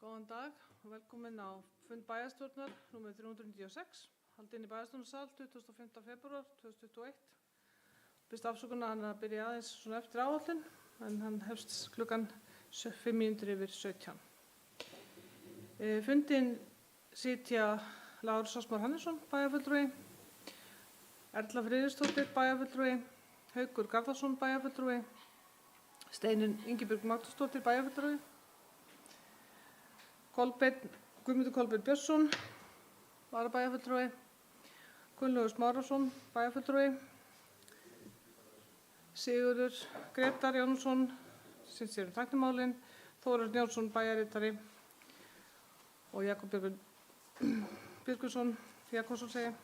Góðan dag og velkomin á fund bæjarstjórnar nr. 396, haldinn í bæjarstjórnarsal 25. febrúar 2021. Byrst afsökunar hann að byrja aðeins svona eftir áætlun, en hann hefst klukkan 17:05. Fundinn sitja Lárus Ásmar Hannesson, bæjarfulltrúi, Erla Friðriksdóttir, bæjarfulltrúi, Haukur Garðarsson, bæjarfulltrúi, Steinunn Ingibjörg Magnúsdóttir, bæjarfulltrúi, Guðmundur Kolbeinn Björnsson, varabæjarfulltrúi, Gunnlaugur Smárason, bæjarfulltrúi, Sigurður Grétar Jónsson, sinnt sér tæknimálin, Þórarinn Jónsson, bæjarritari og Jakob Birgusson, Jakobsson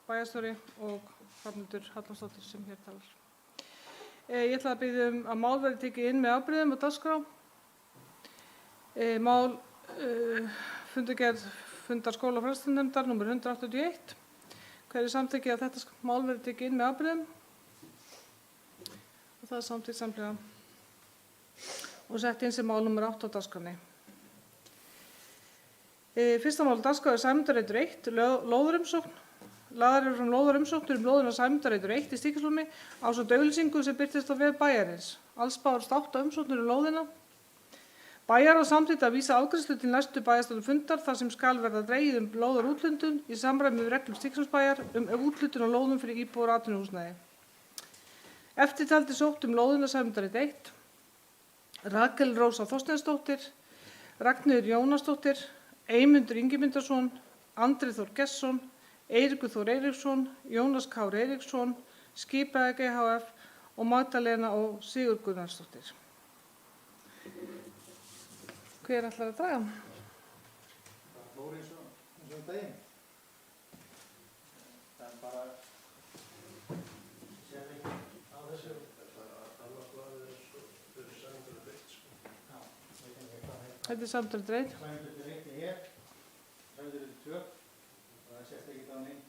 bæjarstjóri og Hrafnhildur Hallgrímsdóttir sem hér talar. Ég ætla að biðja að mál verði tekið inn með afbrigðum og dagskrá. Mál fundargerð fundar skóla- og fræðslunefndar nr. 181. Hver er samþykki að þetta mál verði tekið inn með afbrigðum? Og það er samþykkt samhliða og sett inn sem mál nr. 8 á dagskránni. Fyrsta mál dagskrár er Sæmundarreitur 1, lóðarumsókn. Lagðar eru fram lóðarumsóknir lóðina Sæmundarreitur 1 í Stykkishólmi ásamt auglýsingu sem birtist á vef bæjarins. Alls bárust 8 umsóknir lóðina. Bæjarráð samþykkti að vísa afgreiðslu til næstu bæjarstjórnarfundar þar sem skal verða dregið lóðarúthlutun í samræmi við reglum Stykkishólmsbæjar úthlutun á lóðum fyrir íbúðar- og atvinnuhúsnæði. Eftirtaldir sóttu lóðina Sæmundarreitur 1 Rakel Rósa Þorsteinsdóttir, Ragnheiður Jónasdóttir, Eymundur Ingimundarson, Andri Þór Gestsson, Eiríkur Þór Eiríksson, Jónas Kár Eiríksson, Skipaegg ehf. Og Magdalena og Sigurður Gunnarsdóttir. Hver ætlar að draga? Það fór eins og daginn. Það er bara sér ekki á þessu. Annars var það fyrir Sæmundarreitur 1. Já, ég veit ekki hvað heitir. Þetta er Sæmundarreitur 1. Sæmundarreitur 1 er hér, Sæmundarreitur 2. Það sést ekki á neinn.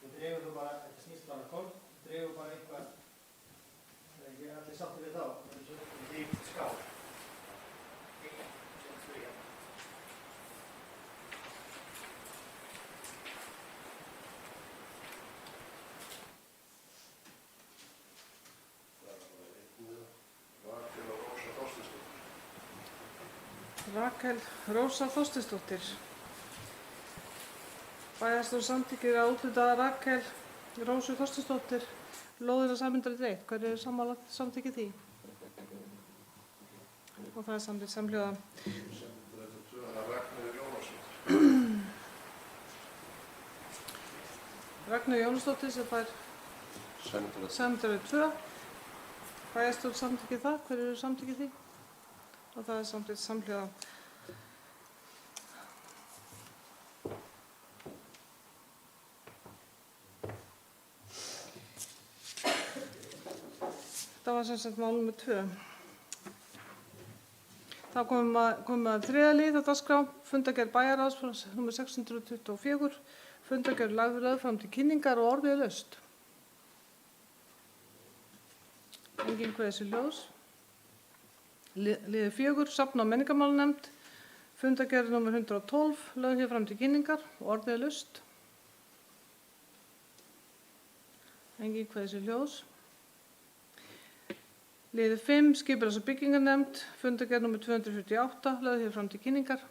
Þú dregur þú bara, þetta snýst bara kolm, þú dregur bara eitthvað, það er ekki allir sáttir við þá, það er svo líkt skál. Rakel Rósa Þorsteinsdóttir. Bæjarstjórn samþykkir að úthluta Rakel Rósu Þorsteinsdóttir lóðina Sæmundarreitur 1. Hver er sammála samþykki því? Og það er samþykkt samhljóða. Sæmundarreitur 2 er Ragnheiður Jónasdóttir. Ragnheiður Jónasdóttir sem fær Sæmundarreitur 2. Bæjarstjórn samþykki það. Hver eru samþykki því? Og það er samþykkt samhljóða. Það var sem sagt mál nr. 2. Þá komum við að þriðja lið á dagskrá, fundargerð bæjarráðs nr. 624, fundargerð lögð fram til kynningar og orðið er laust. Enginn kveður sér ljós. Liður 4, safna- og menningarmálanefnd, fundargerð nr. 112, lögð hér fram til kynningar og orðið er laust. Enginn kveður sér ljós. Liður 5, skipulags- og byggingarnefnd, fundargerð nr. 248, lögð hér fram til kynningar.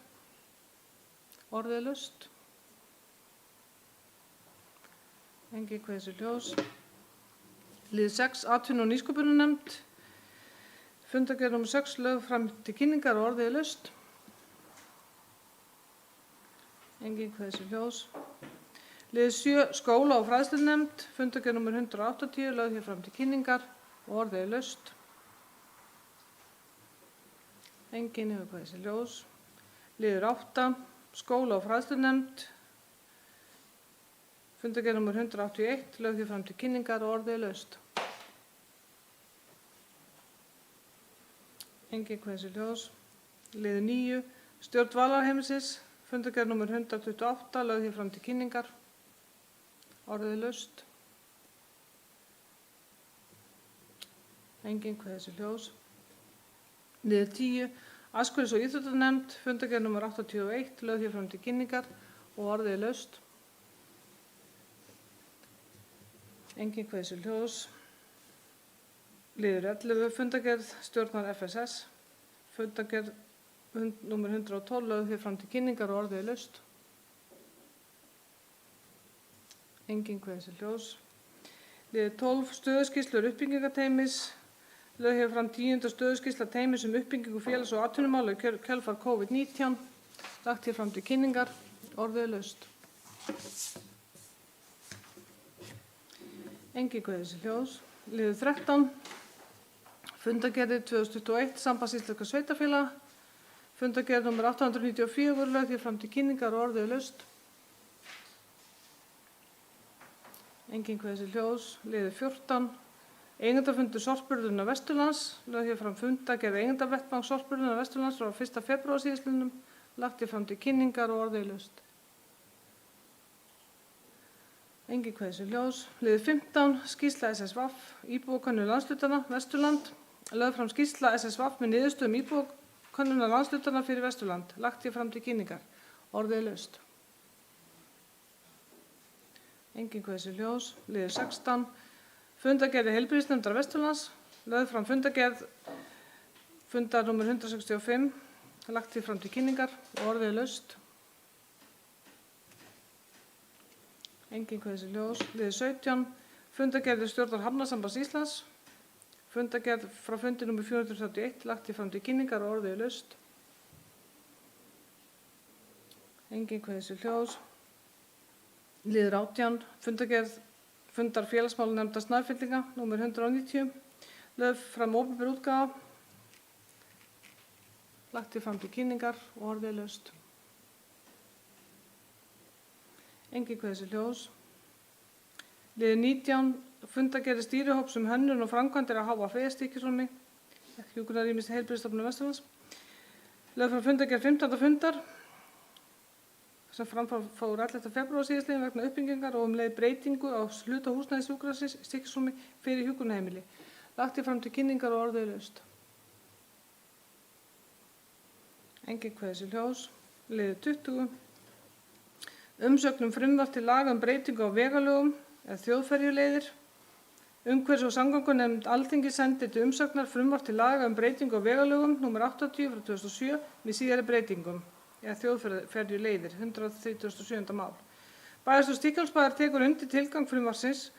Orðið er laust. Enginn kveður sér ljós. Liður 6, atvinnu- og nýsköpunarnefnd, fundargerð nr. 6, lögð fram til kynningar og orðið er laust. Enginn kveður sér ljós. Liður 7, skóla- og fræðslunefnd, fundargerð nr. 180, lögð hér fram til kynningar og orðið er laust. Enginn hefur kveður sér ljós. Liður 8, skóla- og fræðslunefnd, fundargerð nr. 181, lögð hér fram til kynningar og orðið er laust. Enginn kveður sér ljós. Liður 9, stjórn dvalarheimilis, fundargerð nr. 128, lögð hér fram til kynningar. Orðið er laust. Enginn kveður sér ljós. Liður 10, Æskulýðs- og íþróttanefnd, fundargerð nr. 81, lögð hér fram til kynningar og orðið er laust. Engin kveðið sér hljóðs. Liður 11, fundargerð stjórnar FSS, fundargerð nr. 112, lögð hér fram til kynningar og orðið er laust. Engin kveðið sér hljóðs. Liður 12, stöðuskýrslur uppbyggingateymis, lögð hér fram 10. stöðuskýrsla teymis uppbyggingu félags- og atvinnumála í kjölfar COVID-19, lagt hér fram til kynningar, orðið er laust. Engin kveðið sér hljóðs. Liður 13, fundargerðir 2021, Sambands íslenskra sveitarfélaga, fundargerð nr. 894, lögð hér fram til kynningar og orðið er laust. Engin kveðið sér hljóðs. Liður 14, eigendafundur Sorpurðunar Vesturlands, lögð hér fram fundargerð eigendavettvangs Sorpurðunar Vesturlands frá 1. febrúar síðastliðnum, lagt hér fram til kynningar og orðið er laust. Engin kveðið sér hljóðs. Liður 15, skýrsla SSVAF, íbúakönnun landshlutanna Vesturland, lögð fram skýrsla SSVAF með niðurstöðum íbúakönnunar landshlutanna fyrir Vesturland, lagt hér fram til kynningar, orðið er laust. Engin kveðið sér hljóðs. Liður 16, fundargerð heilbrigðisnefndar Vesturlands, lögð fram fundargerð fundar nr. 165, lagt hér fram til kynningar og orðið er laust. Engin kveðið sér hljóðs. Liður 17, fundargerð stjórnar Hafnasambands Íslands, fundargerð frá fundi nr. 431, lagt hér fram til kynningar og orðið er laust. Engin kveðið sér hljóðs. Liður 18, fundargerð fundar félagsmálanefndar Snæfellinga nr. 190, lögð fram opinber útgáfa, lagt hér fram til kynningar og orðið er laust. Engin kveðið sér hljóðs. Liður 19, fundargerð stýrihóps hönnun og framkvæmdir á HVF Stykkishólmi, hjúkrunarrýmis Heilbrigðisstofnunar Vesturlands, lögð fram fundargerð 15. fundar sem fór 11. febrúar síðastliðinn vegna uppbyggingar og leið breytingu á hluta húsnæðis sjúkrahússins í Stykkishólmi fyrir hjúkrunarheimili, lagt hér fram til kynningar og orðið er laust. Engin kveðið sér hljóðs. Liður 20, umsögn frumvarp til laga breytingu á vegalögum eða þjóðferjuleiðir. Umhverfis- og samgöngunefnd Alþingis sendi til umsagnar frumvarp til laga breytingu á vegalögum nr. 80/2007 með síðari breytingum eða þjóðferjuleiðir, 137. mál. Bæjarstjórn Stykkishólmsbæjar tekur undir tilgang frumvarpsins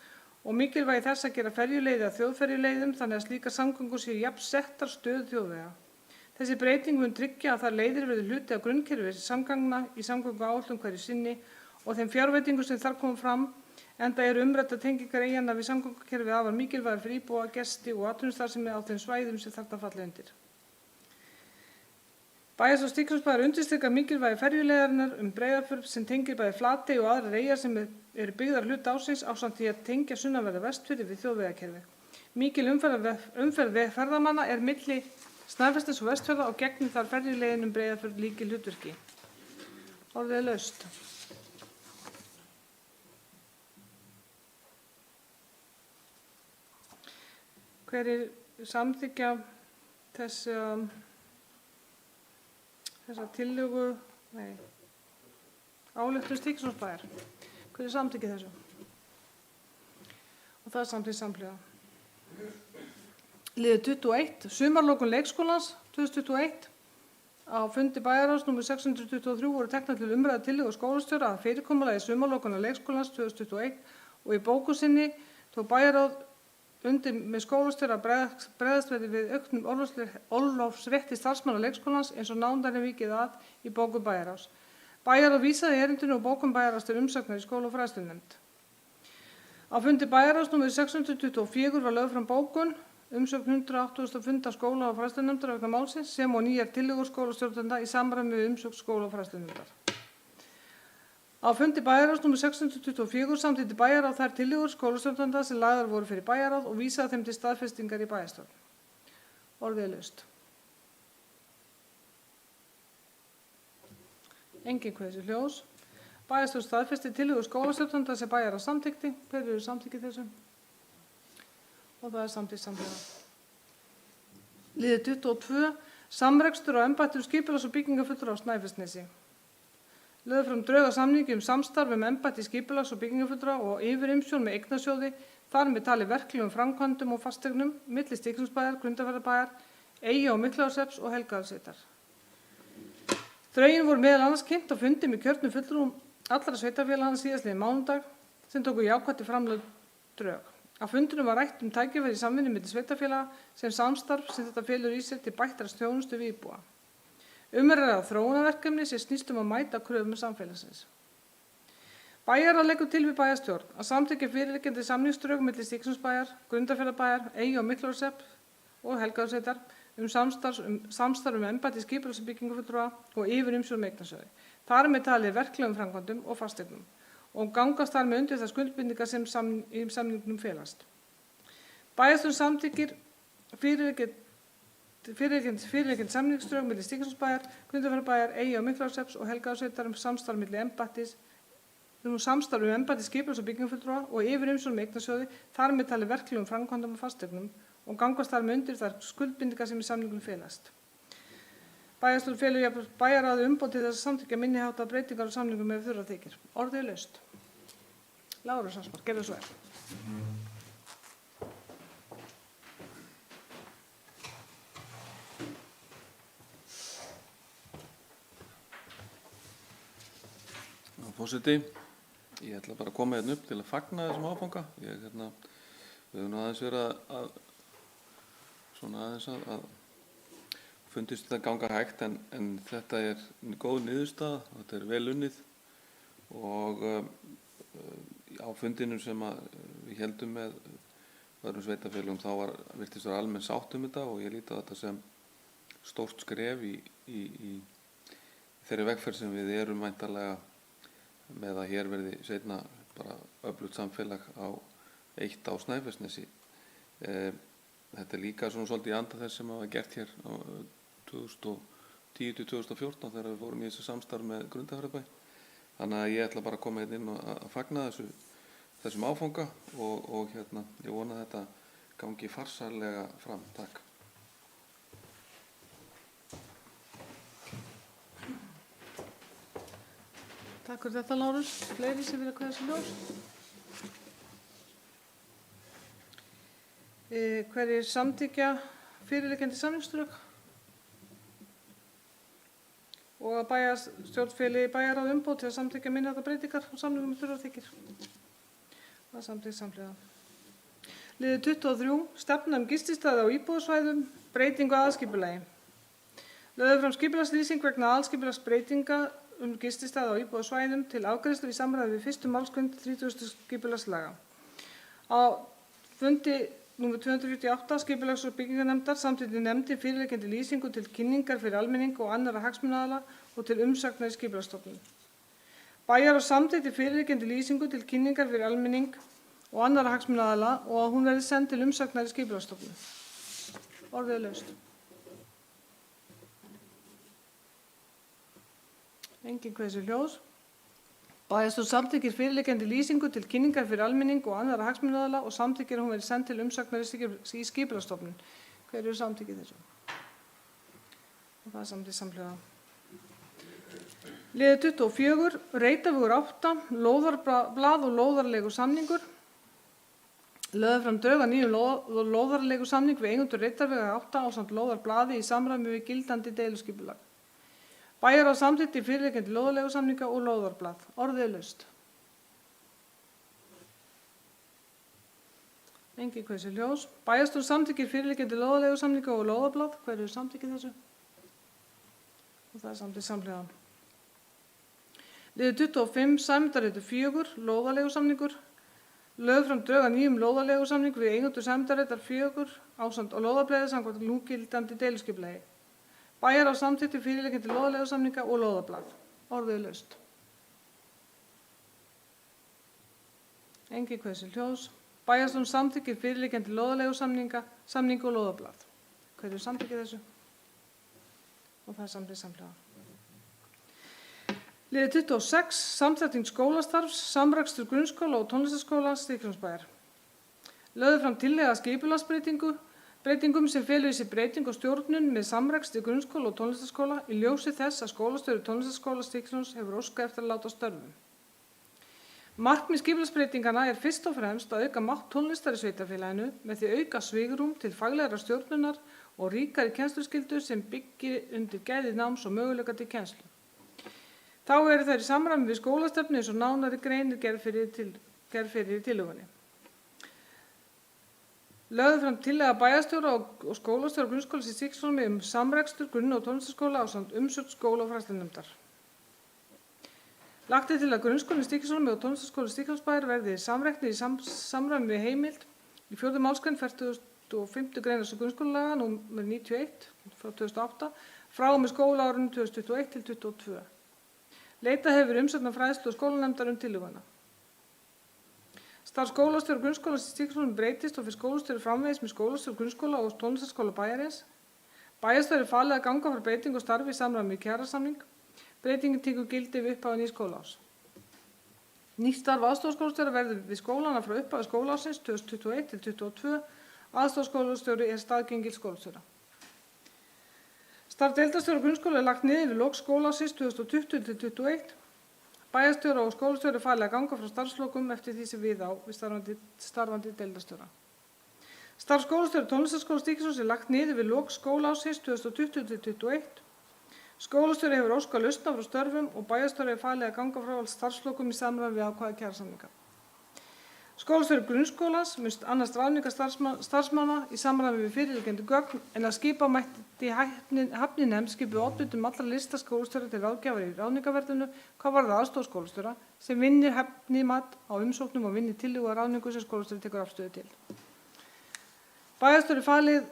og mikilvægi þess að gera ferjuleiði að þjóðferjuleiðum þannig að slíkar samgöngur séu jafn settar stöðu þjóðvega. Þessi breyting mun tryggja að þær leiðir verði hluti af grunnkerfi samgangna í samgönguáætlun hverju sinni og þeim fjárveitingum sem þar koma fram, enda eru umræddar tengingar eyjanna við samgöngukerfið afar mikilvægar fyrir íbúa, gesti og atvinnustarfsemi á þeim svæðum sem þarna falla undir. Bæjarstjórn Stykkishólmsbæjar undirstrikar mikilvægi ferjuleiðarinnar Breiðafjörð sem tengir bæði Flatey og aðrar eyjar sem eru byggðar hluta ársins ásamt því að tengja sunnanverða Vestfirði við þjóðvegakerfið. Mikil umferð ferðamanna er milli Snæfellsness og Vestfjarða og gegnir þar ferjuleiðin Breiðafjörð lykilhlutverki. Orðið er laust. Hverjir samþykkja þessa tillögu, ályktun Stykkishólmsbæjar? Hverjir samþykkja þessu? Og það er samþykkt samhliða. Liður 21, sumarlokun leikskólans 2021. Á fundi bæjarráðs nr. 623 voru teknar til umræðu tillögur skólastjóra að fyrirkomulagi sumarlokunar leikskólans 2021 og í bókun sinni tók bæjarráð undir með skólastjóra að bregðast verði við auknum orlofsrétti starfsmanna leikskólans eins og nánar er vikið að í bókun bæjarráðs. Bæjarráð vísaði erindinu og bókun bæjarráðs til umsagnar í skóla- og fræðslunefnd. Á fundi bæjarráðs nr. 624 var lögð fram bókun umsögn 180. fundar skóla- og fræðslunefndar vegna málsins sem og nýjar tillögur skólastjórnenda í samræmi við umsögn skóla- og fræðslunefndar. Á fundi bæjarráðs nr. 624 samþykkti bæjarráð þær tillögur skólastjórnenda sem lagðar voru fyrir bæjarráð og vísaði þeim til staðfestingar í bæjarstjórn. Orðið er laust. Engin kveðið sér hljóðs. Bæjarstjórn staðfesti tillögur skólastjórnenda sem bæjarráð samþykkti. Hverjir eru samþykkið þessu? Og það er samþykkt samhliða. Liður 22, Samrekstur á embættum skipulags- og byggingarfulltrúa á Snæfellsnesi. Lögðu fram drög að samningi samstarf embætti skipulags- og byggingarfulltrúa og yfirumsjón með eignasjóði, þar með talið verklegum framkvæmdum og fasteignum milli Stykkishólmsbæjar, Grundarfjarðarbæjar, Eyja- og Miklaholtshrepps og Helgafells. Drögin voru meðal annars kynnt á fundi með kjörnum fulltrúum allra sveitarfélaganna síðastliðinn mánudag sem tóku jákvætt til framlögð drög. Á fundinum var rætt tækifæri í samvinnu milli sveitarfélaga sem samstarf sem þetta felur í sér til bættrar þjónustu við íbúa. Er að ræða þróunarverkefni sem snýst að mæta kröfum samfélagsins. Bæjarráð leggur til við bæjarstjórn að samþykkja fyrirliggjandi samningsdrög milli Stykkishólmsbæjar, Grundarfjarðarbæjar, Eyja- og Miklaholtshrepps og Helgafells samstarf embætti skipulags- og byggingarfulltrúa og yfirumsjón með eignasjóði. Þar með talið verklegum framkvæmdum og fasteignum og gangast þar með undir þær skuldbindingar sem í samningnum felast. Bæjarstjórn samþykkir fyrirliggjandi samningsdrög milli Stykkishólmsbæjar, Grundarfjarðarbæjar, Eyja- og Miklaholtshrepps og Helgafells samstarf milli embættis skipulags- og byggingarfulltrúa og yfirumsjón með eignasjóði, þar með talið verklegum framkvæmdum og fasteignum og gangast þar með undir þær skuldbindingar sem í samningnum felast. Bæjarstjórn felur jafnvel bæjarráði umboð til þess að samþykkja minni háttar breytingar á samningum ef þurfa þykir. Orðið er laust. Lárus Asmar, gerðu svo vel. Forseti, ég ætla bara að koma hérna upp til að fagna þessum áfanga. Við höfum aðeins verið að fundist þetta ganga hægt en þetta er góð niðurstaða, þetta er vel unnið og á fundinum sem við héldum með öðrum sveitarfélögum þá virtist vera almenn sátt þetta og ég líti á þetta sem stórt skref í þeirri vegferð sem við erum væntanlega með að hér verði seinna bara öflugt samfélag eitt á Snæfellsnesi. Þetta er líka svona svolítið í anda þess sem var gert hér á 2010-2014 þegar við fórum í þessu samstarf með Grundarfjarðarbæ. Þannig að ég ætla bara að koma hérna inn og að fagna þessum áfanga og ég vona að þetta gangi farsællega fram. Takk. Takk fyrir þetta, Lárus. Fleiri sem vilja kveðja sér ljós? Hverjir samþykkja fyrirliggjandi samningsdrög og að bæjarstjórn feli bæjarráð umboð til að samþykkja minni háttar breytingar á samningum ef þurfa þykir. Það er samþykkt samhliða. Liður 23. Stefna gististaði á íbúðasvæðum, breytingu á aðalskipulagi. Lögð fram skipulagslýsing vegna aðalskipulagsbreytinga gististaði á íbúðasvæðum til afgreiðslu í samræmi við 1. málsgrein 30. skipulagslaga. Á fundi nr. 248 skipulags- og byggingarnefndar samþykkti nefndin fyrirliggjandi lýsingu til kynningar fyrir almenning og annarra hagsmunaaðila og til umsagnar í Skipulagsstofnun. Bæjarráð samþykkti fyrirliggjandi lýsingu til kynningar fyrir almenning og annarra hagsmunaaðila og að hún verði send til umsagnar í Skipulagsstofnun. Orðið er laust. Engin kveður sér hljóðs. Bæjarstjórn samþykkir fyrirliggjandi lýsingu til kynningar fyrir almenning og annarra hagsmunaaðila og samþykkir að hún verði send til umsagnar í Skipulagsstofnun. Hver eru samþykkið þessu? Og það er samþykkt samhliða. Liður 24. Reitavegur 8, lóðarblað og lóðarleigu samningur. Lögðu fram drög að nýjum lóðarleigu samning við eigendur Reitavegar 8 ásamt lóðarblaði í samræmi við gildandi deiluskipulag. Bæjarráð samþykkti fyrirliggjandi lóðarleigusamninga og lóðarblað. Orðið er laust. Engin kveður sér hljóðs. Bæjarstjórn samþykkir fyrirliggjandi lóðarleigusamninga og lóðarblað. Hver eru samþykkið þessu? Og það er samþykkt samhliða. Liður 25. Sæmdarreitur 4, lóðarleigusamningur. Lögð fram drög að nýjum lóðarleigusamning við eigendur Sæmdarreitar 4 ásamt og lóðarblaði samkvæmt núgildandi deiluskipulagi. Bæjarráð samþykkti fyrirliggjandi lóðarleigusamninga og lóðarblað. Orðið er laust. Engin kveður sér hljóðs. Bæjarstjórn samþykkir fyrirliggjandi lóðarleigusamning og lóðarblað. Hver eru samþykkið þessu? Og það er samþykkt samhliða. Liður 26. Samþætting skólastarfs, samrekstur grunnskóla og tónlistarskóla Stykkishólmsbæjar. Lögðu fram tillaga að skipulagsbreytingu Breytingum sem felur í sér breyting og stjórnun með samrekstri grunnskóla og tónlistarskóla í ljósi þess að skólastjóri tónlistarskóla Stykkishólms hefur óskað eftir að láta af störfum. Markmið skipulagsbreytingana er fyrst og fremst að auka mátt tónlistar í sveitarfélaginu með því auka svigrúm til faglegrar stjórnunar og ríkari kennsluskyldu sem byggir undir gæði náms og möguleika til kennslu. Þá eru þær í samræmi við skólastefnu eins og nánari grein er gerð fyrir í tillögunni. Lögðu fram tillaga bæjarstjóra og skólastjóra grunnskóla í Stykkishólmi samrekstur grunn- og tónlistarskóla ásamt umsögn skóla- og fræðslunefndar. Lagt er til að grunnskólinn í Stykkishólmi og tónlistarskóli Stykkishólmsbæjar verði samreknir í samræmi við heimild í 4. málsgrein 45. greinar grunnskólalaga nr. 91 frá 2008 frá og með skólaárinu 2021 til 2022. Leitað hefur verið umsagnar fræðslu og skólanefndar tillöguna. Starf skólastjóra grunnskólans í Stykkishólmi breytist og fyrir skólastjóri framvegis með skólastjóra grunnskóla og tónlistarskóla bæjarins. Bæjarstjóri er falið að ganga frá breytingu og starfi í samræmi við kjarasamning. Breytingin tekur gildi við upphafi nýs skólaárs. Nýtt starf aðstoðarskólastjóra verður við skólana frá upphafi skólaársins 2021 til 2022. Aðstoðarskólastjóri er staðgengil skólastjóra. Starf deildarstjóra grunnskóla er lagt niður við lok skólaársins 2020 til 2021. Bæjarstjóra og skólastjóri er falið að ganga frá starfslokum eftir því sem við á við starfandi deildarstjóra. Starf skólastjóra tónlistarskóla Stykkishólms er lagt niður við lok skólaársins 2020 til 2021. Skólastjóri hefur óskað lausna frá störfum og bæjarstjóri er falið að ganga frá starfslokum í samræmi við ákvæði kjarasamninga. Skólastjóri grunnskólans mun annast ráðningar starfsmanna í samræmi við fyrirliggjandi gögn en að skipa mætti hafninefnd skipuð oddvitum allra lista skólastjóra til ráðgjafar í ráðningarferlinu hvað varðar aðstoðarskólastjóra sem vinnir hæfnimat á umsóknum og vinnir tillögu að ráðningu sem skólastjóri tekur afstöðu til. Bæjarstjóri falið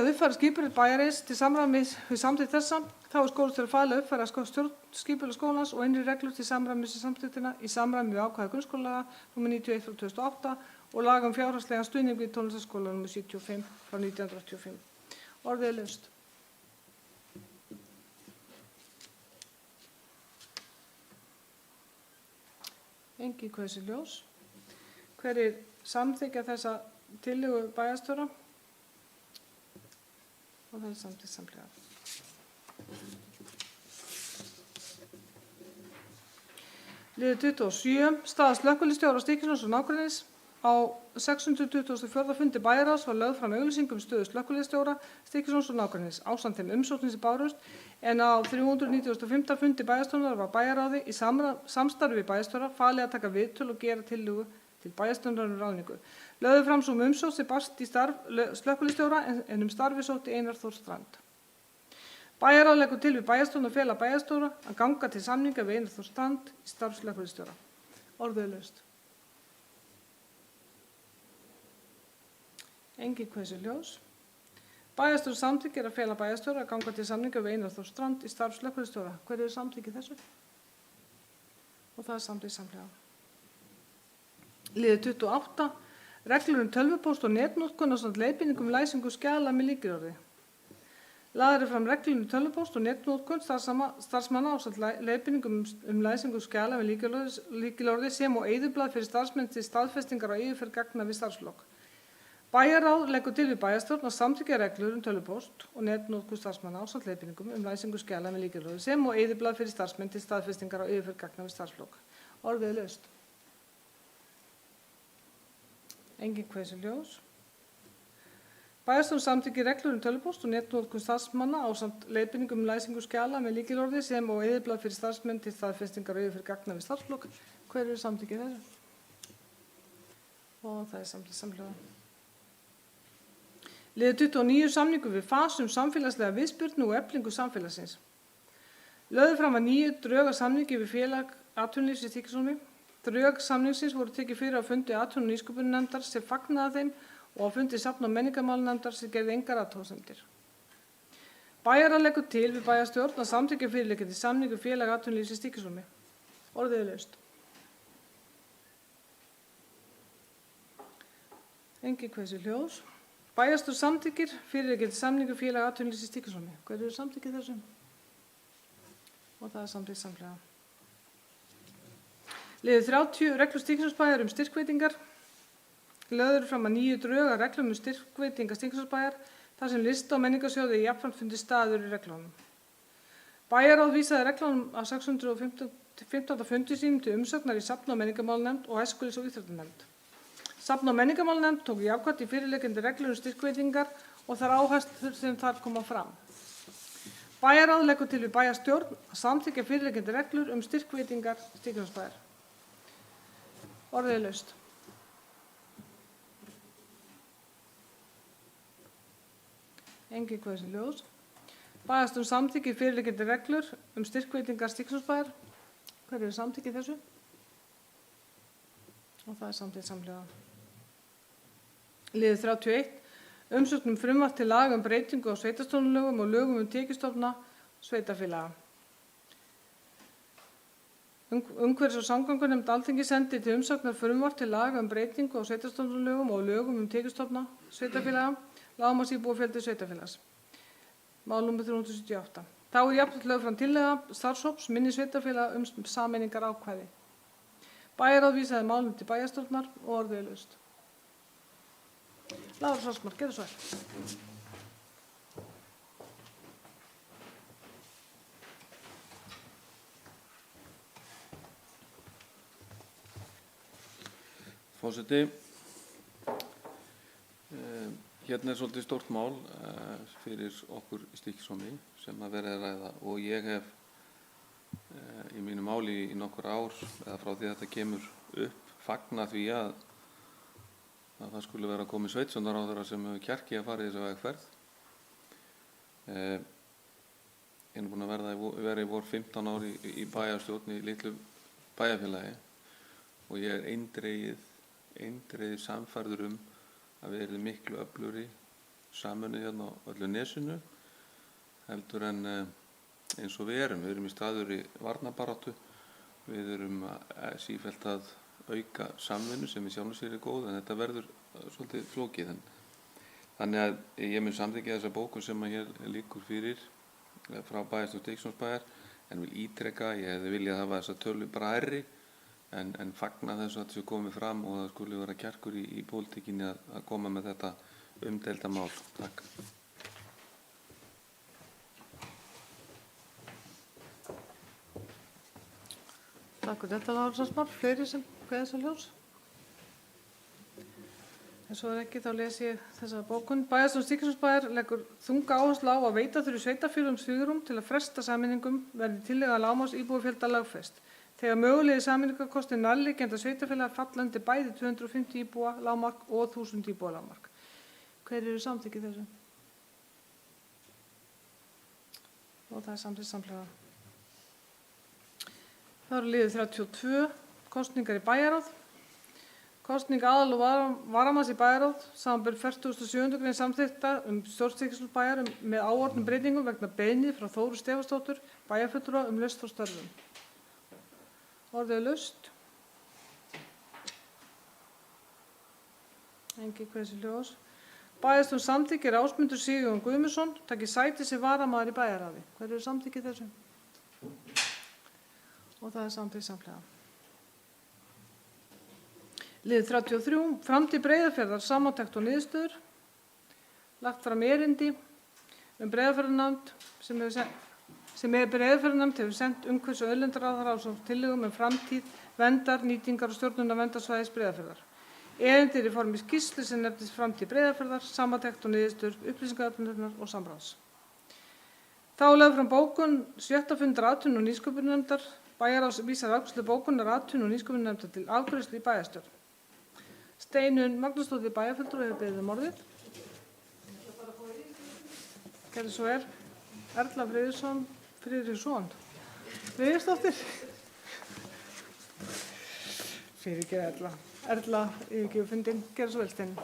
að uppfæra skipurit bæjarins til samræmis við samþykkt þessa. Þá er skólastjóri falið að uppfæra stjórnskipulag skólans og innri reglur til samræmis við samþykktina í samræmi við ákvæði grunnskólalaga nr. 91 frá 2008 og laga fjárhagslegan stuðning við tónlistarskóla nr. 75 frá 1985. Orðið er laust. Engin kveðsi ljós. Hverjir samþykkja þessa tillögu bæjarstjóra? Og það er samþykkt samhliða. Liður 27. Staða slökkviliðsstjóra Stykkishólms og nágrennis. Á 624. fundi bæjarráðs var lögð fram auglýsing stöðu slökkviliðsstjóra Stykkishólms og nágrennis ásamt þeim umsóknum sem bárust en á 395. fundi bæjarstjórnar var bæjarráði í samstarfi við bæjarstjóra falið að taka viðtöl og gera tillögu til bæjarstjórnar ráðningu. Lögðu fram svo umsókn sem barst í starf slökkviliðsstjóra en starfi sótti Einar Þór Strand. Bæjarráð leggur til við bæjarstjórn og fela bæjarstjóra að ganga til samninga við Einar Þór Strand í starf slökkviliðsstjóra. Orðið er laust. Engin kveðsi ljós. Bæjarstjóri samþykkir að fela bæjarstjóra að ganga til samninga við Einar Þór Strand í starf slökkviliðsstjóra. Hver er samþykkið þessu? Og það er samþykkt samhliða. Liður 28. Reglur tölvupóst og netnotkun ásamt leiðbeiningum læsingu skjala með lykilorði. Lagðar fram reglur tölvupóst og netnotkun starfsmanna ásamt leiðbeiningum læsingu skjala með lykilorði sem og eyðublað fyrir starfsmenn til staðfestingar á yfirferð gagna við starfslok. Bæjarráð leggur til við bæjarstjórn að samþykkja reglur tölvupóst og netnotkun starfsmanna ásamt leiðbeiningum læsingu skjala með lykilorði sem og eyðublað fyrir starfsmenn til staðfestingar á yfirferð gagna við starfslok. Orðið er laust. Engin kveðsi ljós. Bæjarstjórn samþykkir reglur tölvupóst og netnotkun starfsmanna ásamt leiðbeiningum læsingu skjala með lykilorði sem og eyðublað fyrir starfsmenn til staðfestingar og yfirferð gagna við starfslok. Hver eru samþykkið þessu? Og það er samþykkt samhliða. Liður 29. Samningu við FAS samfélagslega viðspyrnu og eflingu samfélagsins. Lögðu fram að nýju drög að samningi við félag atvinnulífs í Stykkishólmi. Drög samningsins voru tekið fyrir á fundi atvinnu- og nýsköpunarnefndar sem fagnaði þeim og á fundi safna- og menningarmálanefndar sem gerði engar athugasemdir. Bæjarráð leggur til við bæjarstjórn að samþykkja fyrirliggjandi samning við félag atvinnulífs í Stykkishólmi. Orðið er laust. Engin kveðsi ljós. Bæjarstjórn samþykkir fyrirliggjandi samning við félag atvinnulífs í Stykkishólmi. Hver eru samþykkið þessu? Og það er samþykkt samhliða. Liður 30. Reglur Stykkishólmsbæjar styrkveitingar. Lögð eru fram að nýju drög að reglum um styrkveitingar Stykkishólmsbæjar þar sem lista- og menningarsjóði er jafnframt fundið staður í reglunum. Bæjarráð vísaði reglunum á 615. fundi sínum til umsagnar í Safna- og menningarmálanefnd og Æskulýðs- og íþróttanefnd. Safna- og menningarmálanefnd tók jákvætt í fyrirliggjandi reglur um styrkveitingar og þær áherslur sem þar koma fram. Bæjarráð leggur til við bæjarstjórn að samþykkja fyrirliggjandi reglur um styrkveitingar Stykkishólmsbæjar. Orðið er laust. Engin kveðið sem ljós. Bæjarstjórn samþykkir fyrirliggjandi reglur um styrkveitingar Stykkishólmsbæjar. Hver eru samþykkið þessu? Og það er samþykkt samhliða. Liður 31. Umsókn um frumvarp til laga um breytingu á sveitarstjórnarlögum og lögum um tekjustofna sveitarfélaga. Umhverfis- og samgöngunefnd Alþingis sendi til umsagnar frumvarp til laga um breytingu á sveitarstjórnarlögum og lögum um tekjustofna sveitarfélaga, lágmarksíbúafjöldi sveitarfélags. Mál nr. 378. Þá er jafnframt lögð fram tillaga starfshóps minni sveitarfélaga um sameiningar ákvæði. Bæjarráð vísaði málum til bæjarstjórnar og orðið er laust. Lárus Ásmar, gerðu svo vel. Forseti, hérna er svolítið stórt mál fyrir okkur í Stykkishólmi sem að verið að ræða og ég hef í mínu máli í nokkur ár eða frá því að þetta kemur upp fagna því að það skulle vera komið sveitstjórnarráðherra sem hefur kjarki að fara í þessa vegferð. Ég er búinn að vera í vor 15 ár í bæjarstjórn í litlu bæjarfélagi og ég er eindregið sannfærður að við erum miklu öflugri sameinuð hérna á öllu nesinu heldur en eins og við erum. Við erum í staðurri varnarbaráttu, við erum sífellt að auka samvinnu sem í sjálfu sér er góð en þetta verður svolítið flókið. Þannig að ég mun samþykkja þessa bókun sem að hér liggur fyrir frá bæjarstjórn Stykkishólmsbæjar en vil ítreka, ég hefði viljað hafa þessa tölu bara hærri en fagna þess að þessu komið fram og það skulle vera kjarkur í pólitíkinni að koma með þetta umdeilda mál. Takk. Takk fyrir þetta, Lárus Ásmar. Fleiri sem kveða svo ljós? En svo ekki, þá les ég þessa bókun. Bæjarstjórn Stykkishólmsbæjar leggur þunga áherslu á að veita þurfi sveitarfélögum svigrúm til að fresta sameiningum verði tillaga lágmarksíbúafjölda lögfest. Þegar mögulegi sameiningarkostir nærliggjandi sveitarfélaga falla undir bæði 250 íbúa lágmark og 1000 íbúa lágmark. Hver eru samþykkið þessu? Og það er samþykkt samhliða. Það eru liður 32, kosningar í bæjarráð. Kosning aðal- og varamanns í bæjarráð, samanber 47. grein samþykkta stjórn Stykkishólmsbæjar með áorðnum breytingum vegna beiðni frá Þóru Stefánsdóttur, bæjarfulltrúa laust frá störfum. Orðið er laust. Engin kveðið sem ljós. Bæjarstjórn samþykkir Ásmundur Sigurjón Guðmundsson taki sæti sem varamaður í bæjarráði. Hver eru samþykkið þessu? Og það er samþykkt samhliða. Liður 33, framtíð Breiðafjarðar, samantekt og niðurstöður. Lagt fram erindi Breiðafjarðarnefnd sem Breiðafjarðarnefnd hefur sendt umhverfis- og auðlindaráðherra ásamt tillögum framtíð, verndar, nýtingar og stjórnunar verndarsvæðis Breiðafjarðar. Erindi er í formi skýrslu sem nefnist framtíð Breiðafjarðar, samantekt og niðurstöður, upplýsingaöflunar og samráðs. Þá er lögð fram bókun 7. fundar atvinnu- og nýsköpunarnefndar. Bæjarráð vísar afgreiðslu bókunar atvinnu- og nýsköpunarnefndar til afgreiðslu í bæjarstjórn. Steinunn Magnúsdóttir bæjarfulltrúi hefur beðið orðið. Gerðu svo vel. Erla Friðriksson. Friðriksdóttir. Fyrirgefðu Erla. Erla yfirgefur fundinn. Gerðu svo vel, Steinunn.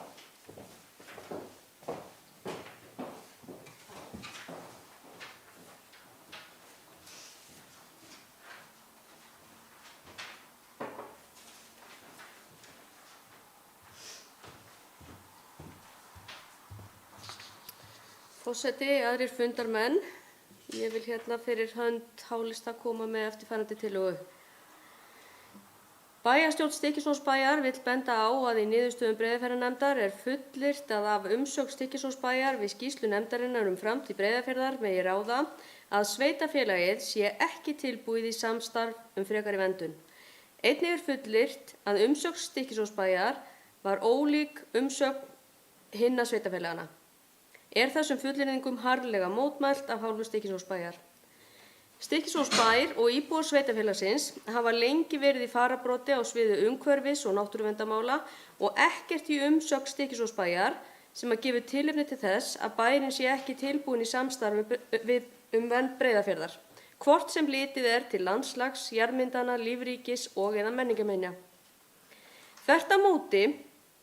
Forseti, aðrir fundarmenn, ég vil hérna fyrir hönd H-lista koma með eftirfarandi tillögu. Bæjarstjórn Stykkishólmsbæjar vill benda á að í niðurstöðum Breiðafjarðarnefndar er fullyrt að af umsögn Stykkishólmsbæjar við skýrslu nefndarinnar framtíð Breiðafjarðar megi ráða að sveitarfélagið sé ekki tilbúið í samstarf frekari verndun. Einnig er fullyrt að umsögn Stykkishólmsbæjar var ólík umsögn hinna sveitarfélagana. Er þessum fullyrðingum harðlega mótmælt af hálfu Stykkishólmsbæjar. Stykkishólmsbær og íbúar sveitarfélagsins hafa lengi verið í fararbroddi á sviði umhverfis- og náttúruverndarmála og ekkert í umsögn Stykkishólmsbæjar sem að gefi tilefni til þess að bærinn sé ekki tilbúinn í samstarfi vernd Breiðafjarðar, hvort sem litið er til landslags, jarðmyndana, lífríkis og eða menningarminja. Þvert á móti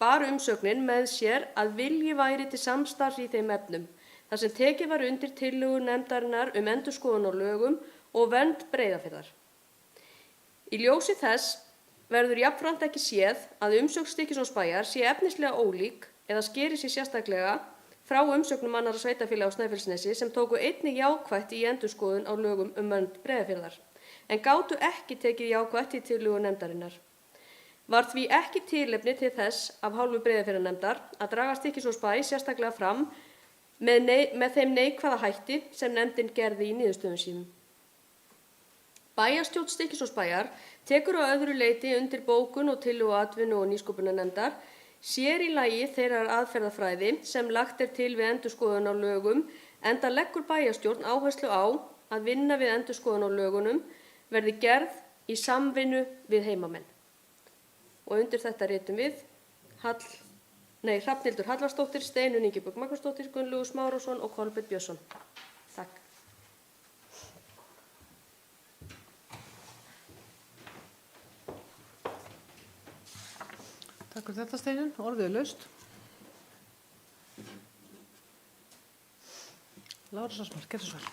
bar umsögnin með sér að vilji væri til samstarfs í þeim efnum, þar sem tekið var undir tillögur nefndarinnar endurskoðun á lögum og vernd Breiðafjarðar. Í ljósi þess verður jafnframt ekki séð að umsögn Stykkishólmsbæjar sé efnislega ólík eða skeri sig sérstaklega frá umsögnum annarra sveitarfélaga á Snæfellsnesi sem tóku einnig jákvætt í endurskoðun á lögum vernd Breiðafjarðar, en gátu ekki tekið jákvætt í tillögur nefndarinnar. Var því ekki tilefni til þess af hálfu Breiðafjarðarnefndar að draga Stykkishólmsbæ sérstaklega fram með þeim neikvæða hætti sem nefndin gerði í niðurstöðum sínum. Bæjarstjórn Stykkishólmsbæjar tekur á öðru leyti undir bókun og tillögu atvinnu- og nýsköpunarnefndar, sér í lagi þeirrar aðferðafræði sem lagt er til við endurskoðun á lögum, enda leggur bæjarstjórn áherslu á að vinna við endurskoðun á lögunum verði gerð í samvinnu við heimamenn. Og undir þetta ritum við Hrafnhildur Hallarsdóttir, Steinunn Ingibjörg Magnúsdóttir, Gunnlaugur Smárásson og Kolbeinn Björnsson. Takk. Takk fyrir þetta, Steinunn. Orðið er laust. Lára Sarsmar, getur svar.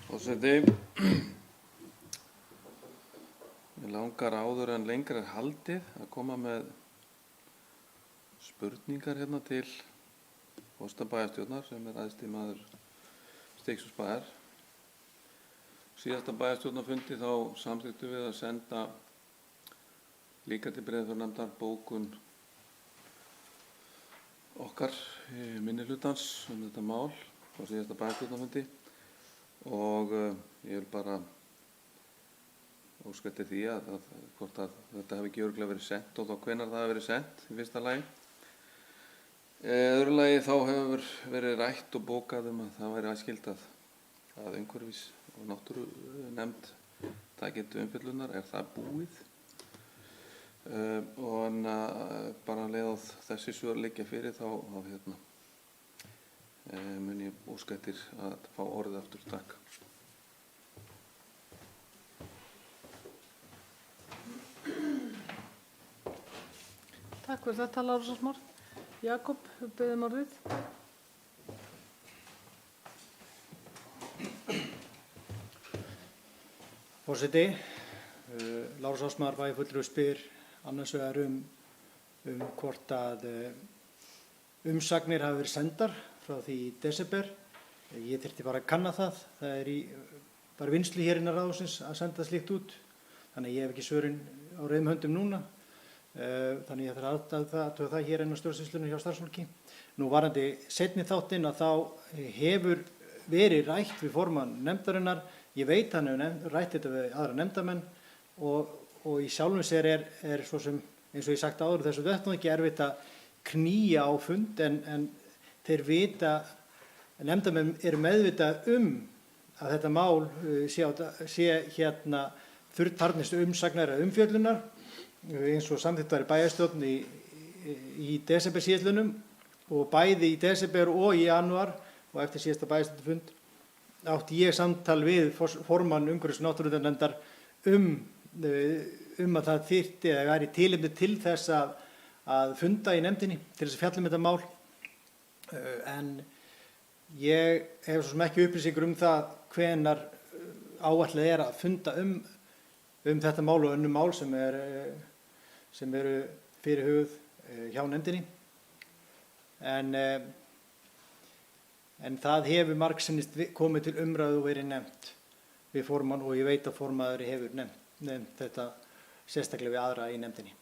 Forseti, mig langar áður en lengra er haldið að koma með spurningar hérna til forseta bæjarstjórnar sem er æðsti maður Stykkishólmsbæjar. Síðasta bæjarstjórnarfundi þá samþykktum við að senda líka til Breiðafjarðarnefndar bókun okkar minnihlutans þetta mál á síðasta bæjarstjórnarfundi. Og ég vil bara óska eftir því að hvort að þetta hefði ekki örugglega verið sent og þá hvenær það hefði verið sent í fyrsta lagi. Öðru lagi þá hefur verið rætt og bókað að það væri æskilgt að umhverfis- og náttúrunefnd taki til umfjöllunar. Er það búið? Og bara leið á þessi svör liggja fyrir þá mun ég óska eftir að fá orðið aftur. Takk. Takk fyrir þetta, Lára Sarsmar. Jakob, við biðjum orðið. Forseti, Lára Sarsmar bæjarfulltrúi spyr annars vegar hvort að umsagnir hafi verið sendar frá því í desember. Ég þyrfti bara að kanna það. Það er bara vinnslu hér innan ráðhússins að senda slíkt út. Þannig að ég hef ekki svörin á reiðum höndum núna. Þannig ég þarf að athuga það hér inn á stjórnsýslunni hjá starfsfólki. Nú varðandi seinni þáttinn að þá hefur verið rætt við formann nefndarinnar. Ég veit hann hefur rætt þetta við aðra nefndamenn og í sjálfum sér er svo sem, eins og ég sagt áður, þessu vettvangi erfitt að knýja á fund en þeir vita, nefndamenn eru meðvitað að þetta mál sé hérna þarfnist umsagnar eða umfjöllunar eins og samþykkt var í bæjarstjórn í desember síðastliðnum og bæði í desember og í janúar og eftir síðasta bæjarstjórnarfund átti ég samtal við formann umhverfis- og náttúruverndarnefndar að það þyrfti eða væri tilefni til þess að funda í nefndinni til þess að fjalla þetta mál. En ég hef svo sem ekki upplýsingur það hvenær áætlað er að funda þetta mál og önnur mál sem eru fyrirhuguð hjá nefndinni. En það hefur margsinnist komið til umræðu og verið nefnt við formann og ég veit að formaður hefur nefnt þetta sérstaklega við aðra í nefndinni.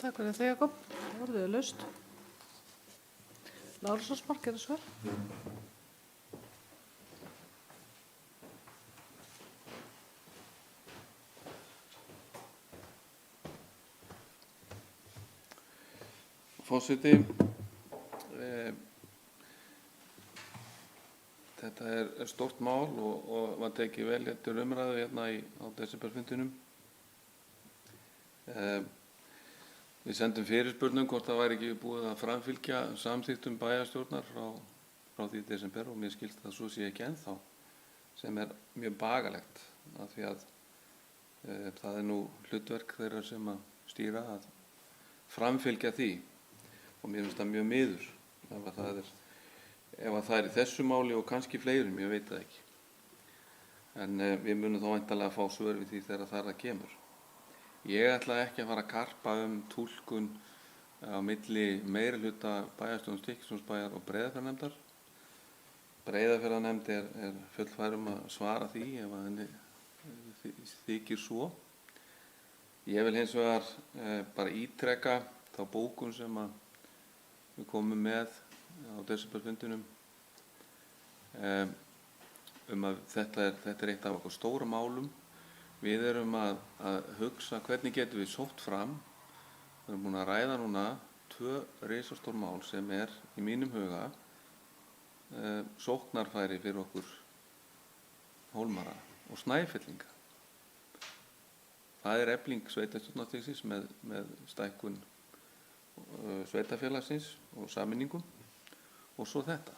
Takk fyrir þig, Jakob. Orðið er laust. Lárus Ósmar, gerðu svo vel. Forseti, þetta er stórt mál og var tekið vel til umræðu hérna á desemberfundinum. Við sendum fyrirspurnum hvort það væri ekki búið að framfylgja samþykktum bæjarstjórnar frá því desember og mér skilst að svo sé ekki ennþá, sem er mjög bagalegt af því að það er nú hlutverk þeirra sem að stýra að framfylgja því. Og mér finnst það mjög miður ef það er í þessu máli og kannski fleirum, ég veit það ekki. En við munum þá væntanlega að fá svör við því þegar það kemur. Ég ætla ekki að fara að karpa túlkun á milli meirihluta bæjarstjórnar Stykkishólmsbæjar og Breiðafjarðarnefndar. Breiðafjarðarnefnd er fullfær að svara því ef að henni þykir svo. Ég vil hins vegar bara ítreka þá bókun sem að við komum með á desemberfundinum að þetta er eitt af okkur stóra málum. Við erum að hugsa hvernig getum við sótt fram. Við erum búin að ræða núna 2 risastór mál sem er í mínum huga sóknarfæri fyrir okkur Hólmara og Snæfellinga. Það er efling sveitarstjórnarstigsins með stækkun sveitarfélagsins og sameiningum og svo þetta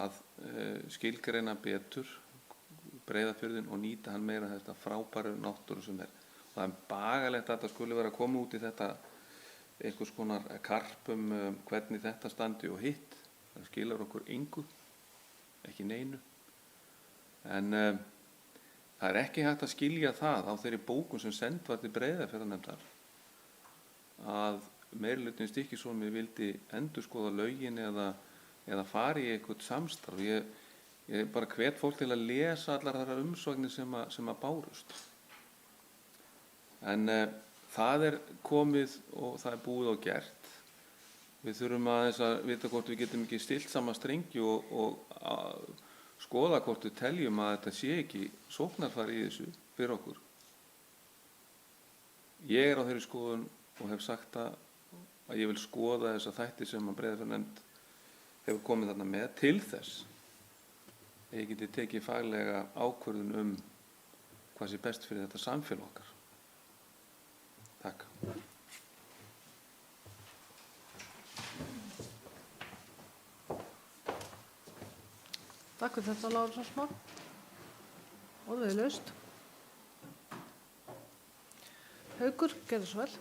að skilgreina betur Breiðafjörðinn og nýta hann meira þetta frábæru náttúru sem er. Það er bagalegt að þetta skuli vera að koma út í þetta einhvers konar karp hvernig þetta standi og hitt. Það skilar okkur engu, ekki neinu. En það er ekki hægt að skilja það á þeirri bókun sem send var til Breiðafjarðarnefndar að meirihlutinn Stykkishólmi vildi endurskoða lögin eða fara í eitthvað samstarf. Ég bara hvet fólk til að lesa allar þessar umsóknir sem að bárust. En það er komið og það er búið og gert. Við þurfum aðeins að vita hvort við getum ekki stilt saman strengi og skoða hvort við teljum að þetta sé ekki sóknarfæri í þessu fyrir okkur. Ég er á þeirri skoðun og hef sagt að ég vil skoða þessa þætti sem að Breiðafjarðarnefnd hefur komið þarna með til þess að ég geti tekið faglega ákvörðun hvað sé best fyrir þetta samfélag okkar. Takk. Takk fyrir þetta, Lárus Ósmar. Orðið er laust. Haukur, gerðu svo vel.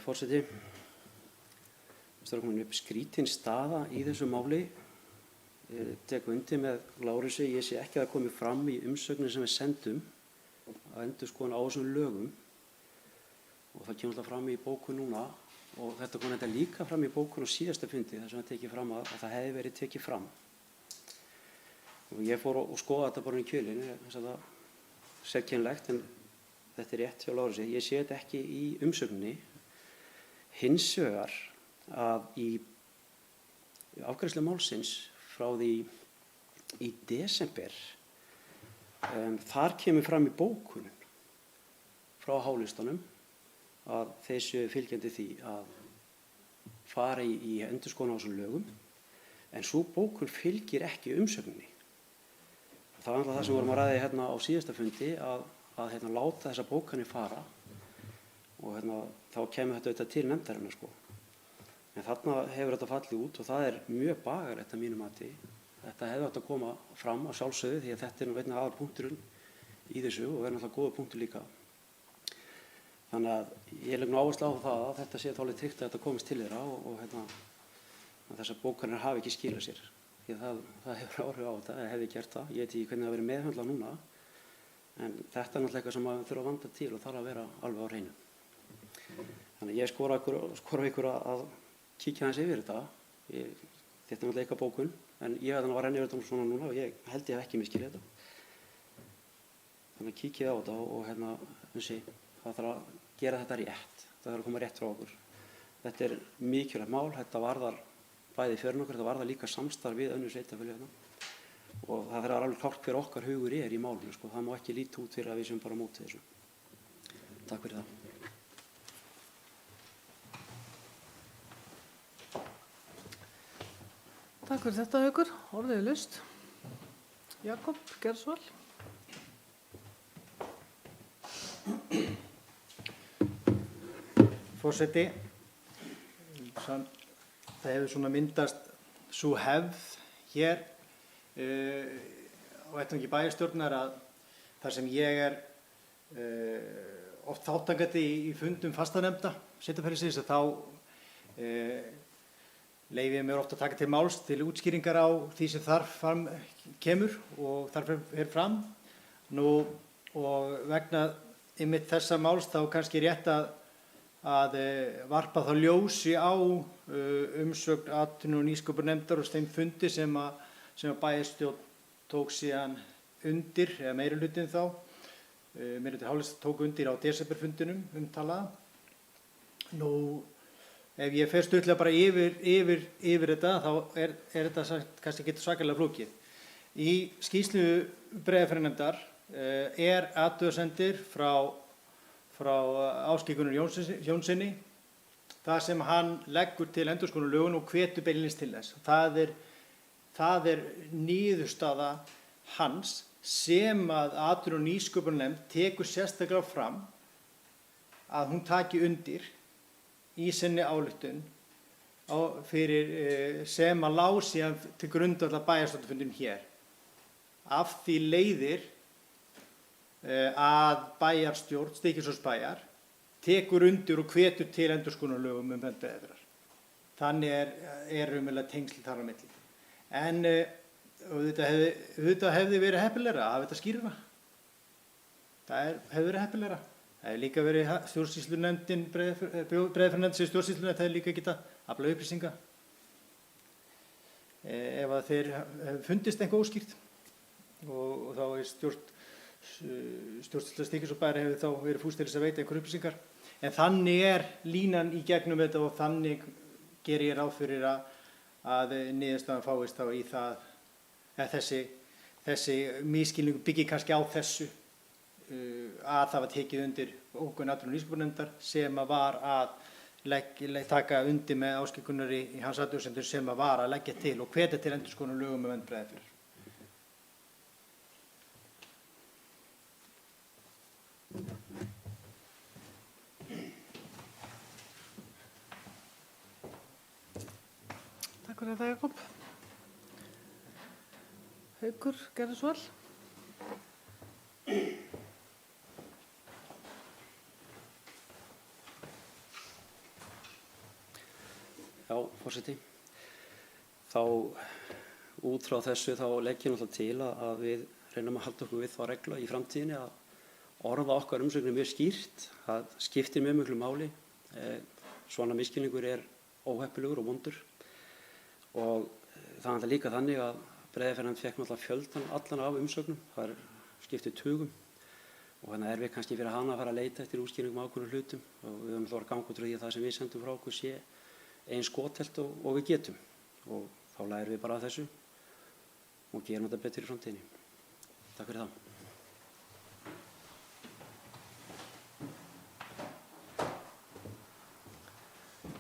Forseti, það er komin upp skrítin staða í þessu máli. Ég tek undir með Lárusi, ég sé ekki að það komi fram í umsögnir sem við sendum að endurskoðun á þessum lögum og það kemur alltaf fram í bókun núna og þetta kom þetta líka fram í bókun á síðasta fundi þar sem það tekið fram að það hefði verið tekið fram. Og ég fór og skoða þetta bara í kjölinn, þess að það er sérkennilegt en þetta er rétt hjá Lárusi. Ég sé þetta ekki í umsögninni. Hins vegar að í afgreiðslu málsins frá því í desember þar kemur fram í bókunum frá H-listanum að þeir séu fylgjandi því að fara í endurskoðun á þessum lögum en svo bókun fylgir ekki umsögninni. Það var það sem vorum að ræða hérna á síðasta fundi að láta þessa bókanir fara og þá kemur þetta til nefndarinnar sko. En þarna hefur þetta fallið út og það er mjög bagalegt að mínu mati. Þetta hefði átt að koma fram á sjálfsögðu því að þetta er nú einnig aðalpunkturinn í þessu og er náttúrulega góður punktur líka. Þannig að ég legg nú áherslu á það að þetta sé alveg tryggt að þetta komist til þeirra og að þessar bókanir hafi ekki skilað sér. Því að það hefur áhrif á þetta, hefði gert það. Ég veit ekki hvernig það verið meðhöndlað núna, en þetta er náttúrulega eitthvað sem maður þurfa að vanda til og þarf að vera alveg á hreinu. Þannig að ég skora ykkur að kíkja aðeins yfir þetta. Þetta er náttúrulega eitthvað bókun, en ég veit að var renni yfir þetta svona núna og ég held ég ekki miskilið þetta. Þannig að kíkja á þetta og það þarf að gera þetta rétt. Það þarf að koma rétt frá okkur. Þetta er mikilvægt mál, þetta varðar bæði fyrir okkur, þetta varðar líka samstarf við önnur sveitarfélög hérna. Og það þarf alveg klárt hver okkar hugur er í málinu, sko. Það má ekki líta út fyrir að við séum bara á móti þessu. Takk fyrir það. Takk fyrir þetta, Haukur. Orðið er laust. Jakob Gerðsvall. Forseti, það hefur svona myndast sú hefð hér á vettvangi bæjarstjórnar að þar sem ég er oft þátttakandi í fundum fastanefnda sveitarfélagsins að þá leyfi ég mér oft að taka til máls til útskýringar á því sem þar fram kemur og þar fer fram. Nú og vegna einmitt þessa máls þá kannski rétt að varpa þá ljósi á umsögn atvinnu- og nýsköpunarnefndar og þeim fundi sem bæjarstjórn tók síðan undir, eða meirihlutinn þá, meirihlutinn Hálfs tók undir á desemberfundinum umtalaða. Nú, ef ég fer stuttlega bara yfir þetta, þá er þetta kannski ekki svakalega flókið. Í skýrslu Breiðafjarðarnefndar er athugasemdir frá Ásgeiri Gunnari Jónssyni, það sem hann leggur til endurskoðun á lögunum og hvetur beinlínis til þess. Það er niðurstaða hans sem að atvinnu- og nýsköpunarnefnd tekur sérstaklega fram að hún taki undir í sinni ályktun sem að lá síðan til grundvallar bæjarstjórnarfundinum hér. Af því leiðir að bæjarstjórn Stykkishólmsbæjar tekur undir og hvetur til endurskoðunar á lögum vernd Breiðafjarðar. Þannig er raunverulega tengsl þar á milli. En auðvitað hefði verið heppilegra að hafa þetta skýrara. Það hefði verið heppilegra. Það hefði líka verið stjórnsýslunefndin, Breiðafjarðarnefnd sem stjórnsýslunefnd hefði líka getað aflað upplýsinga ef að þeir fundist eitthvað óskýrt og þá er stjórnsýsla Stykkishólmsbæjar hefur þá verið fús til þess að veita einhver upplýsingar. En þannig er línan í gegnum þetta og þannig gerir ég ráð fyrir að niðurstaðan fáist þá í það að þessi misskilningur byggir kannski á þessu að það var tekið undir bókun atvinnu- og nýsköpunarnefndar sem að var að taka undir með Ásgeiri Gunnari í hans athugasemdum sem að var að leggja til og hvetja til endurskoðunar á lögum vernd Breiðafjarðar. Takk fyrir þetta, Jakob. Haukur Gerðsvall. Já, forseti. Þá út frá þessu þá legg ég náttúrulega til að við reynum að halda okkur við þá reglu í framtíðinni að orða okkar umsögnum mjög skýrt. Það skiptir mjög miklu máli. Svona misskilningur er óheppilegur og vondur. Og það er líka þannig að Breiðafjarðarnefnd fékk náttúrulega fjöldan allan af umsögnum. Það skiptir tugum. Og þannig er við kannski fyrir hana að fara að leita eftir útskýringum á ákveðnum hlutum. Og við höfum þá að ganga út frá því að það sem við sendum frá okkur sé eins skothelt og við getum. Og þá lærum við bara af þessu og gerum þetta betur í framtíðinni. Takk fyrir það.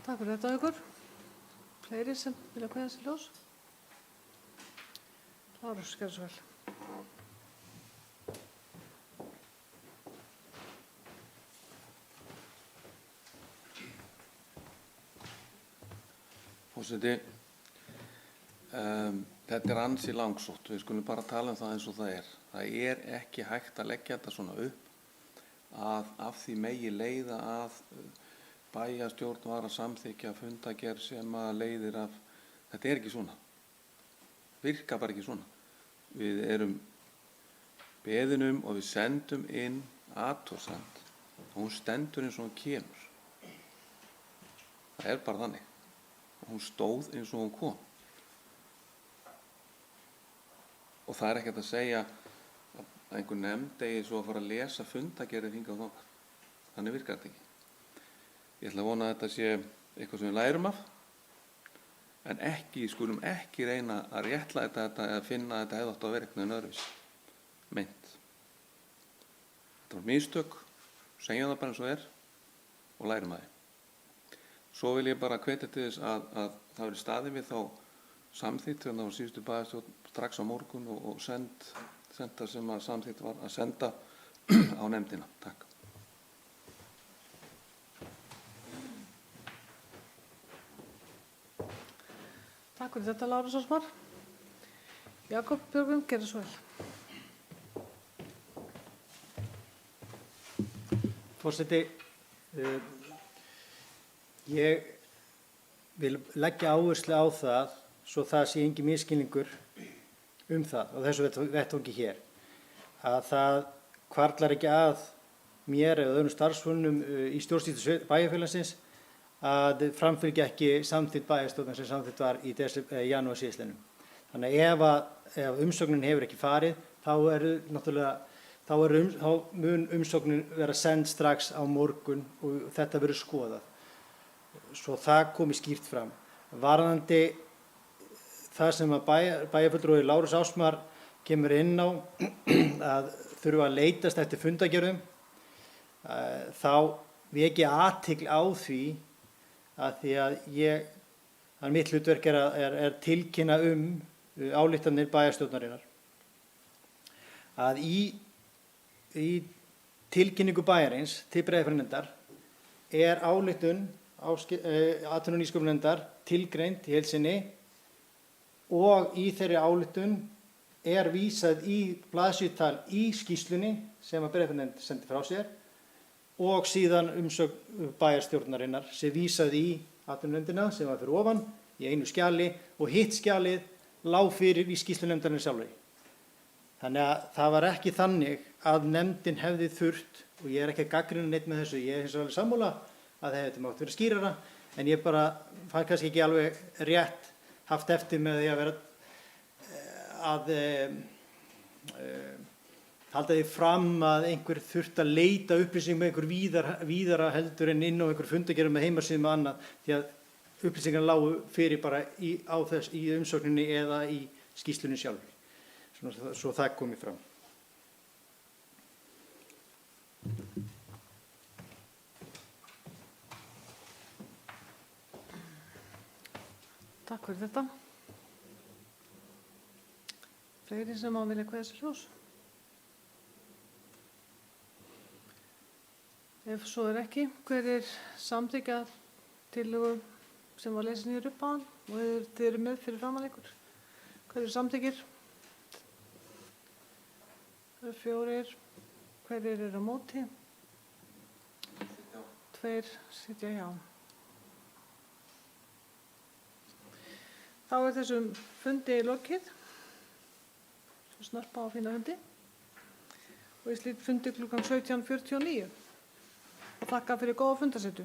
Takk fyrir þetta, Haukur. Fleiri sem vilja kveðja sér ljós? Lárus Gerðsvall. Forseti, þetta er ansi langsótt. Við skulum bara tala um það eins og það er. Það er ekki hægt að leggja þetta svona upp að af því megi leiða að bæjarstjórn var að samþykkja fundargerð sem að leiðir af. Þetta er ekki svona. Virka bara ekki svona. Við erum beðin og við sendum inn athugasemd og hún stendur eins og hún kemur. Það er bara þannig. Hún stóð eins og hún kom. Og það er ekkert að segja að einhver nefnd eigi svo að fara að lesa fundargerðir hingað og þangað. Þannig virkar þetta ekki. Ég ætla að vona að þetta sé eitthvað sem við lærum af, en skulum ekki reyna að réttlæta þetta eða finna að þetta hefði átt að vera einhvern veginn öðruvísi. Meint. Þetta var mistök, segjum það bara eins og er og lærum að því. Svo vil ég bara hvetja til þess að það verði staðið við þá samþykkt þegar það var síðustu bæjarstjórn strax á morgun og senda sem að samþykkt var að senda á nefndina. Takk. Takk fyrir þetta, Lárus Ósmar. Jakob Björgvin, gerðu svo vel. Forseti, ég vil leggja áherslu á það svo það sé engin misskilningur það og þessu vettvangi hér, að það hvarflar ekki að mér eða öðrum starfsmönnum í stjórnsýslu bæjarfélagsins að framfylgja ekki samþykkt bæjarstjórnar sem samþykkt var í janúar síðastliðnum. Þannig ef umsóknin hefur ekki farið, þá mun umsóknin vera send strax á morgun og þetta verður skoðað. Svo það komi skýrt fram. Varðandi það sem að bæjarfulltrúi Lárus Ásmar kemur inn á að þurfa að leitast eftir fundargerðum, þá vek ég athygli á því að mitt hlutverk er tilkynna ályktanir bæjarstjórnarinnar. Að í tilkynningu bæjarins til Breiðafjarðarnefndar er ályktun atvinnu- og nýsköpunarnefndar tilgreind í heild sinni og í þeirri ályktun er vísað í blaðsíðutal í skýrslunni sem að Breiðafjarðarnefnd sendi frá sér og síðan umsögn bæjarstjórnarinnar sem vísaði í atvinnunefndina sem var fyrir ofan í einu skjali og hitt skjalið lá fyrir í skýrslunefndarinnar sjálfri. Þannig að það var ekki þannig að nefndin hefði þurft, og ég er ekki að gagnrýna neitt með þessu, ég er hins vegar alveg sammála að það hefði mátt vera skýrara, en ég bara fann kannski ekki alveg rétt haft eftir með því að vera að halda því fram að einhver þurft að leita upplýsingum með einhver víðara heldur en inn á einhver fundargerðum með heimasíðum og annað, því að upplýsingar lágu fyrir bara í umsókninni eða í skýrslunni sjálfri. Svo það komi fram. Takk fyrir þetta. Fleiri sem á vilja kveðja sér ljós? Ef svo er ekki, hver er samþykkja tillögu sem var lesin hér upp á hann og þið eru með fyrir framan ykkur? Hver er samþykkir? Það eru 4. Hverjir eru á móti? 2 sitja hjá. Þá er þessum fundi lokið. Svo snarpa á fína fundi. Og ég slít fundi klukkan 17:49. Og þakka fyrir góða fundarsetu.